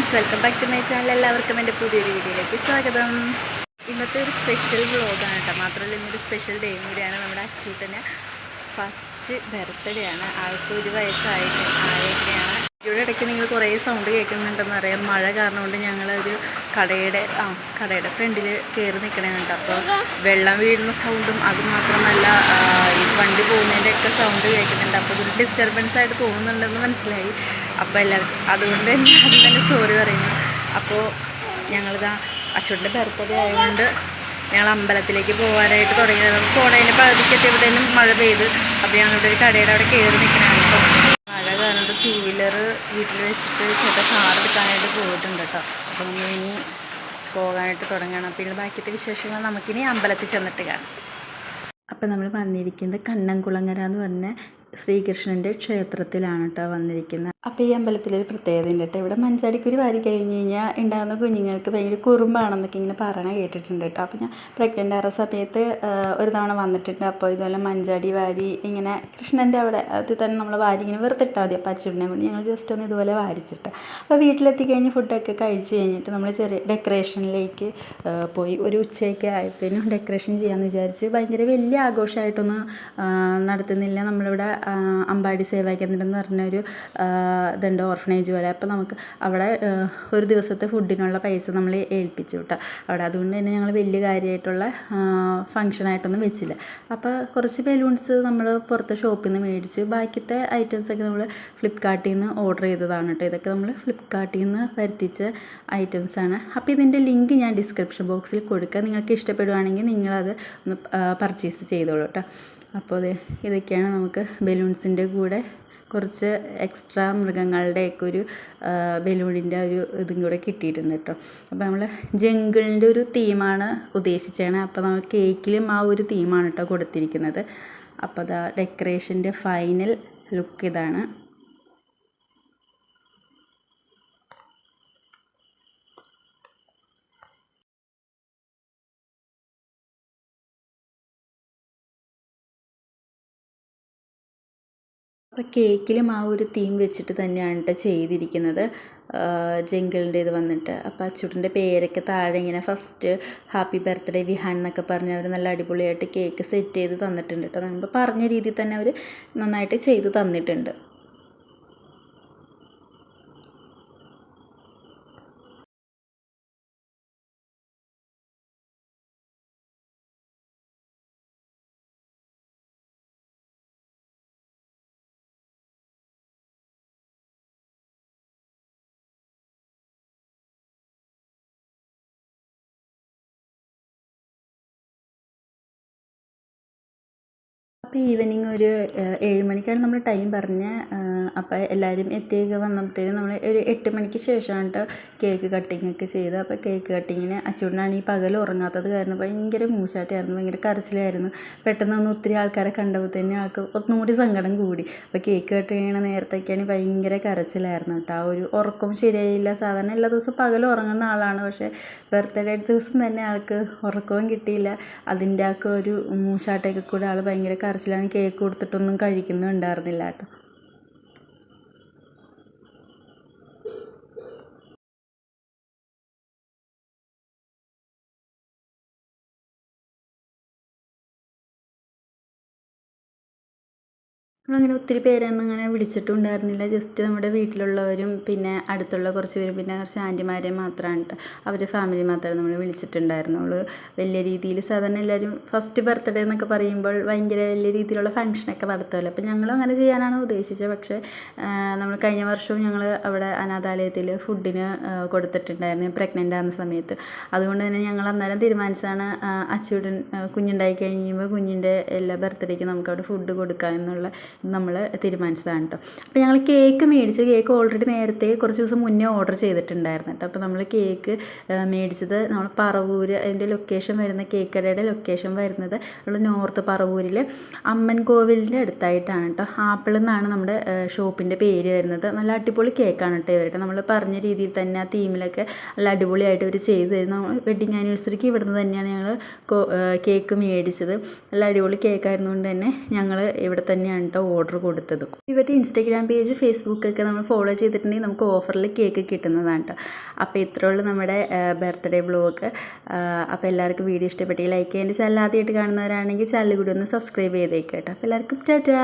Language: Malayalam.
Friends, welcome back to my channel. എല്ലാവർക്കും എൻ്റെ പുതിയൊരു വീഡിയോയിലേക്ക് സ്വാഗതം. ഇന്നത്തെ ഒരു സ്പെഷ്യൽ വ്ളോഗാണ് കേട്ടോ. മാത്രമല്ല ഇന്നൊരു സ്പെഷ്യൽ ഡേയും കൂടിയാണ്. നമ്മുടെ അച്ചൂട്ടന് ഫസ്റ്റ് ബർത്ത്ഡേ ആണ്. ആൾക്ക് 1 വയസ്സായിരിക്കുകയാണ്. ഇവിടെ ഇടയ്ക്ക് നിങ്ങൾ കുറേ സൗണ്ട് കേൾക്കുന്നുണ്ടെന്ന് അറിയാം. മഴ കാരണം കൊണ്ട് ഞങ്ങളൊരു കടയുടെ ഫ്രണ്ടിൽ കയറി നിൽക്കണുണ്ട്. അപ്പോൾ വെള്ളം വീഴുന്ന സൗണ്ടും അതുമാത്രമല്ല ഈ വണ്ടി പോകുന്നതിൻ്റെയൊക്കെ സൗണ്ട് കേൾക്കുന്നുണ്ട്. അപ്പോൾ ഇതൊരു ഡിസ്റ്റർബൻസ് ആയിട്ട് തോന്നുന്നുണ്ടെന്ന് മനസ്സിലായി. അപ്പോൾ എല്ലാവർക്കും അതുകൊണ്ട് തന്നെ അതിൽ തന്നെ സോറി പറയുന്നു. അപ്പോൾ ഞങ്ങളിതാ അച്ചൂട്ടിൻ്റെ ബർത്ത്ഡേ ആയതുകൊണ്ട് ഞങ്ങൾ അമ്പലത്തിലേക്ക് പോകാനായിട്ട് തുടങ്ങിയത്. നമുക്ക് പോണതിന് പകുതിക്കെത്തിയപ്പോഴത്തേനും മഴ പെയ്ത്. അപ്പോൾ ഞങ്ങളുടെ ഒരു കടയുടെ അവിടെ കയറി നിൽക്കണതാണ്. ഇപ്പം മഴ കാരണം 2 വീലർ വീട്ടിൽ വെച്ചിട്ട് ചേട്ടാ കാർ എടുക്കാനായിട്ട് പോയിട്ടുണ്ട് കേട്ടോ. അപ്പോൾ നമ്മൾ ഇനി പോകാനായിട്ട് തുടങ്ങണം. പിന്നെ ബാക്കിയത്തെ വിശേഷങ്ങൾ നമുക്കിനി അമ്പലത്തിൽ ചെന്നിട്ട് കാണാം. അപ്പോൾ നമ്മൾ വന്നിരിക്കുന്നത് കണ്ണംകുളങ്ങര എന്ന് പറഞ്ഞ ശ്രീകൃഷ്ണൻ്റെ ക്ഷേത്രത്തിലാണ് കേട്ടോ വന്നിരിക്കുന്നത്. അപ്പോൾ ഈ അമ്പലത്തിലൊരു പ്രത്യേകത ഉണ്ട് കേട്ടോ. ഇവിടെ മഞ്ചാടിക്കുരി വാരി കഴിഞ്ഞ് കഴിഞ്ഞാൽ ഉണ്ടാകുന്ന കുഞ്ഞുങ്ങൾക്ക് ഭയങ്കര കുറുമ്പാണെന്നൊക്കെ ഇങ്ങനെ പറയണ കേട്ടിട്ടുണ്ട് കേട്ടോ. അപ്പോൾ ഞാൻ പ്രഗ്നൻ്റ് ആയ സമയത്ത് ഒരു തവണ വന്നിട്ടുണ്ട്. അപ്പോൾ ഇതുപോലെ മഞ്ചാടി വാരി ഇങ്ങനെ കൃഷ്ണൻ്റെ അവിടെ അത് തന്നെ നമ്മൾ വാരി ഇങ്ങനെ വെറുത്തിട്ടാൽ മതി. അപ്പോൾ അച്ഛനെ കൊണ്ട് ഞങ്ങൾ ജസ്റ്റ് ഒന്ന് ഇതുപോലെ വാരിച്ചിട്ട് അപ്പോൾ വീട്ടിലെത്തി കഴിഞ്ഞ് ഫുഡൊക്കെ കഴിച്ച് കഴിഞ്ഞിട്ട് നമ്മൾ ചെറിയ ഡെക്കറേഷനിലേക്ക് പോയി. ഒരു ഉച്ചയൊക്കെ ആയപ്പോഴും ഡെക്കറേഷൻ ചെയ്യാമെന്ന് വിചാരിച്ച് ഭയങ്കര വലിയ ആഘോഷമായിട്ടൊന്നും നടത്തുന്നില്ല. നമ്മളിവിടെ അമ്പാടി സേവാ കേന്ദ്രം എന്ന് പറഞ്ഞൊരു ഇതുണ്ട്, ഓർഫനേജ് പോലെ. അപ്പോൾ നമുക്ക് അവിടെ ഒരു ദിവസത്തെ ഫുഡിനുള്ള പൈസ നമ്മൾ ഏൽപ്പിച്ചു കേട്ടോ അവിടെ. അതുകൊണ്ട് തന്നെ ഞങ്ങൾ വലിയ കാര്യമായിട്ടുള്ള ഫങ്ഷനായിട്ടൊന്നും വെച്ചില്ല. അപ്പോൾ കുറച്ച് ബലൂൺസ് നമ്മൾ പുറത്തെ ഷോപ്പിൽ നിന്ന് മേടിച്ചു. ബാക്കിത്തെ ഐറ്റംസൊക്കെ നമ്മൾ ഫ്ലിപ്കാർട്ടിൽ നിന്ന് ഓർഡർ ചെയ്തതാണ് കേട്ടോ. ഇതൊക്കെ നമ്മൾ ഫ്ലിപ്കാർട്ടിൽ നിന്ന് വരുത്തിച്ച ഐറ്റംസാണ്. അപ്പോൾ ഇതിൻ്റെ ലിങ്ക് ഞാൻ ഡിസ്ക്രിപ്ഷൻ ബോക്സിൽ കൊടുക്കുക. നിങ്ങൾക്ക് ഇഷ്ടപ്പെടുവാണെങ്കിൽ നിങ്ങളത് ഒന്ന് പർച്ചേസ് ചെയ്തോളൂ കേട്ടോ. അപ്പോൾ ഇതൊക്കെയാണ് നമുക്ക് ബലൂൺസിൻ്റെ കൂടെ കുറച്ച് എക്സ്ട്രാ മൃഗങ്ങളുടെയൊക്കെ ഒരു ബലൂണിൻ്റെ ഒരു ഇതും കൂടെ കിട്ടിയിട്ടുണ്ട് കേട്ടോ. അപ്പോൾ നമ്മൾ ജംഗിളിൻ്റെ ഒരു തീമാണ് ഉദ്ദേശിച്ചത്. അപ്പോൾ നമ്മൾ കേക്കിലും ആ ഒരു തീമാണ് കേട്ടോ കൊടുത്തിരിക്കുന്നത്. അപ്പോൾ അതാ ഡെക്കറേഷൻ്റെ ഫൈനൽ ലുക്ക് ഇതാണ്. അപ്പോൾ കേക്കിലും ആ ഒരു തീം വെച്ചിട്ട് തന്നെയാണ് കേട്ടോ ചെയ്തിരിക്കുന്നത്. ജംഗിളിൻ്റെ ഇത് വന്നിട്ട്. അപ്പോൾ അച്ചൂട്ടിൻ്റെ പേരൊക്കെ താഴെ ഇങ്ങനെ ഫസ്റ്റ് ഹാപ്പി ബർത്ത്ഡേ വിഹാൻ എന്നൊക്കെ പറഞ്ഞ് അവർ നല്ല അടിപൊളിയായിട്ട് കേക്ക് സെറ്റ് ചെയ്ത് തന്നിട്ടുണ്ട് കേട്ടോ. നമ്മൾ പറഞ്ഞ രീതിയിൽ തന്നെ അവർ നന്നായിട്ട് ചെയ്ത് തന്നിട്ടുണ്ട്. അപ്പോൾ ഈവനിങ് ഒരു 7 മണിക്കാണ് നമ്മൾ ടൈം പറഞ്ഞത്. അപ്പോൾ എല്ലാവരും എത്തിയൊക്കെ വന്നപ്പോഴത്തേനും നമ്മൾ ഒരു 8 മണിക്ക് ശേഷമാണ് കേട്ടോ കേക്ക് കട്ടിങ്ങൊക്കെ ചെയ്തത്. അപ്പോൾ കേക്ക് കട്ടിങ്ങിന് അച്ചൂട്ടനാണ് ഈ പകൽ ഉറങ്ങാത്തത് കാരണം ഭയങ്കര മൂശാട്ടമായിരുന്നു, ഭയങ്കര കരച്ചിലായിരുന്നു. പെട്ടെന്നൊന്നും ഒത്തിരി ആൾക്കാരെ കണ്ടപ്പോഴത്തേനും ആൾക്ക് ഒന്നും കൂടി സങ്കടം കൂടി. അപ്പോൾ കേക്ക് കട്ട് ചെയ്യണ നേരത്തൊക്കെയാണ് ഭയങ്കര കരച്ചിലായിരുന്നു കേട്ടോ. ആ ഒരു ഉറക്കം ശരിയായില്ല. സാധാരണ എല്ലാ ദിവസവും പകൽ ഉറങ്ങുന്ന ആളാണ്, പക്ഷേ ബർത്ത്ഡേ ദിവസം തന്നെ ആൾക്ക് ഉറക്കവും കിട്ടിയില്ല. അതിൻ്റെ ഒക്കെ ഒരു മൂശാട്ടയൊക്കെ കൂടെ ആൾ ഭയങ്കര കരച്ചിലാണ്. കേക്ക് കൊടുത്തിട്ടൊന്നും കഴിക്കുന്നുണ്ടായിരുന്നില്ല കേട്ടോ. നമ്മളങ്ങനെ ഒത്തിരി പേരൊന്നും അങ്ങനെ വിളിച്ചിട്ടുണ്ടായിരുന്നില്ല. ജസ്റ്റ് നമ്മുടെ വീട്ടിലുള്ളവരും പിന്നെ അടുത്തുള്ള കുറച്ച് പേരും പിന്നെ കുറച്ച് ആൻറ്റിമാരെയും മാത്രമാണ് കേട്ടോ. അവരുടെ ഫാമിലി മാത്രമേ നമ്മൾ വിളിച്ചിട്ടുണ്ടായിരുന്നുള്ളൂ. വലിയ രീതിയിൽ സാധാരണ എല്ലാവരും ഫസ്റ്റ് ബർത്ത്ഡേ എന്നൊക്കെ പറയുമ്പോൾ ഭയങ്കര വലിയ രീതിയിലുള്ള ഫങ്ഷനൊക്കെ നടത്തുമല്ലോ. അപ്പോൾ ഞങ്ങളും അങ്ങനെ ചെയ്യാനാണ് ഉദ്ദേശിച്ചത്. പക്ഷേ നമ്മൾ കഴിഞ്ഞ വർഷവും ഞങ്ങൾ അവിടെ അനാഥാലയത്തിൽ ഫുഡിന് കൊടുത്തിട്ടുണ്ടായിരുന്നു പ്രഗ്നൻ്റ് ആകുന്ന സമയത്ത്. അതുകൊണ്ട് തന്നെ ഞങ്ങൾ അന്നേരം തീരുമാനിച്ചാണ് അച്ചൂടൻ കുഞ്ഞുണ്ടായി കഴിയുമ്പോൾ കുഞ്ഞിൻ്റെ എല്ലാ ബർത്ത്ഡേക്കും നമുക്ക് അവിടെ ഫുഡ് കൊടുക്കാം എന്നുള്ള നമ്മൾ തീരുമാനിച്ചതാണ് കേട്ടോ. അപ്പോൾ ഞങ്ങൾ കേക്ക് ഓൾറെഡി നേരത്തെ കുറച്ച് ദിവസം മുന്നേ ഓർഡർ ചെയ്തിട്ടുണ്ടായിരുന്നു കേട്ടോ. അപ്പോൾ നമ്മൾ കേക്ക് മേടിച്ചത് നമ്മൾ പറവൂർ, അതിൻ്റെ ലൊക്കേഷൻ വരുന്ന കേക്ക് കടയുടെ ലൊക്കേഷൻ വരുന്നത് നമ്മൾ നോർത്ത് പറവൂരിൽ അമ്മൻ കോവിലിൻ്റെ അടുത്തായിട്ടാണ് കേട്ടോ. ആപ്പിൾ എന്നാണ് നമ്മുടെ ഷോപ്പിൻ്റെ പേര് വരുന്നത്. നല്ല അടിപൊളി കേക്കാണ് കേട്ടോ ഇവരുടെ. നമ്മൾ പറഞ്ഞ രീതിയിൽ തന്നെ ആ തീമിലൊക്കെ നല്ല അടിപൊളിയായിട്ട് ഇവർ ചെയ്ത് തരുന്നു. വെഡിങ് ആനിവേഴ്സറിക്ക് ഇവിടുന്ന് തന്നെയാണ് ഞങ്ങൾ കേക്ക് മേടിച്ചത്. നല്ല അടിപൊളി കേക്കായിരുന്നുകൊണ്ട് തന്നെ ഞങ്ങൾ ഇവിടെ തന്നെയാണ് കേട്ടോ ഓർഡർ കൊടുത്തതും. ഇവരുടെ ഇൻസ്റ്റാഗ്രാം പേജ് ഫേസ്ബുക്കൊക്കെ നമ്മൾ ഫോളോ ചെയ്തിട്ടുണ്ടെങ്കിൽ നമുക്ക് ഓഫറിൽ കേക്ക് കിട്ടുന്നതാണ് കേട്ടോ. അപ്പോൾ ഇത്രയേ ഉള്ളൂ നമ്മുടെ ബർത്ത്ഡേ വ്ളോഗ്. അപ്പോൾ എല്ലാവർക്കും വീഡിയോ ഇഷ്ടപ്പെട്ടെങ്കിൽ ലൈക്ക് ചെയ്യുക. എൻ്റെ ചാനൽ ആദ്യമായിട്ട് കാണുന്നവരാണെങ്കിൽ ചാനൽ കൂടി ഒന്ന് സബ്സ്ക്രൈബ് ചെയ്തേക്കാം കേട്ടോ. അപ്പോൾ എല്ലാവർക്കും ടാറ്റാ.